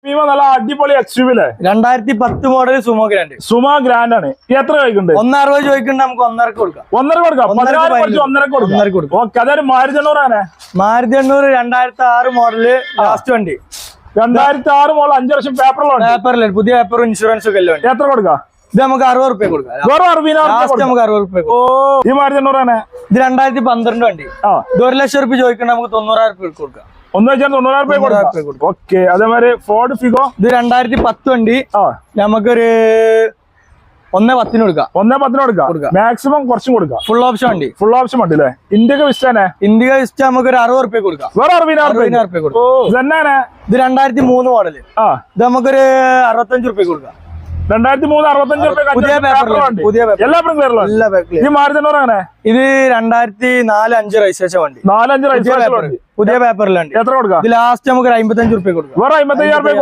നല്ല അടിപൊളി എക്സ്ട്രീമില്ലേ 2010 model sumo grand. Sumo grand ആണ്. എത്ര ചോദിക്കുന്നുണ്ട്? 160 ചോദിക്കുന്നുണ്ട്. നമുക്ക് 1.5 കൊടുക്കാം. 1.5 കൊടുക്കാം. 1.5 കൊടുക്കാം. ഓക്കെ, അതൊരു മാരുതി 800 മാരുതി 800 2006 മോഡല് ലാസ്റ്റ് വണ്ടി. 2006 മോഡൽ 5 വർഷം പേപ്പറില്ല, പുതിയ പേപ്പറും ഇൻഷുറൻസും ഒക്കെ എല്ലാം. എത്ര കൊടുക്കാം? ഇത് നമുക്ക് 60 റുപ്യ കൊടുക്കാം. നമുക്ക് 60 റുപ്യ. ഈ മാരുതി 800 ഇത് 2012 വണ്ടി. ഇത് 1 ലക്ഷം റുപ്യ ചോദിക്കണം. നമുക്ക് 90,000 റുപ്യ കൊടുക്കാം. 90,000 കൊടുക്കാം. ഓക്കെ, അതേമാതിരി ഫോർഡ് ഫിഗോ ഇത് 2010 വണ്ടി. നമുക്കൊരു 1.10 കൊടുക്കാം. 1.10 കൊടുക്കാം. മാക്സിമം കുറച്ചും കൊടുക്കാം. ഫുൾ ഓപ്ഷൻ വണ്ടി. ഫുൾ ഓപ്ഷൻ വണ്ടി അല്ലേ? ഇന്ത്യക്ക് വിസ്റ്റാനെ? ഇന്ത്യക്ക് വിസ്റ്റ നമുക്ക് ഒരു 60 റുപ്യ കൊടുക്കാം. വേറെ 60,000 റുപ്യ കൊടുക്കാം. ഇത് 2003 മോഡല്. ഇത് നമുക്കൊരു 65 റുപ്യ കൊടുക്കാം. 2003 65 റുപ്യ. പുതിയ പേപ്പർ. എല്ലാ പേപ്പറും. ഈ മാരുതി 800 ഇത് 2004-5 രജിസ്ട്രേഷൻ വണ്ടി. 4-5 പുതിയ പേപ്പറിലുണ്ട്. എത്ര കൊടുക്കാം? ഇത് ലാസ്റ്റ് നമുക്ക് 55 റുപ്യ കൊടുക്കാം. വേറെ 55,000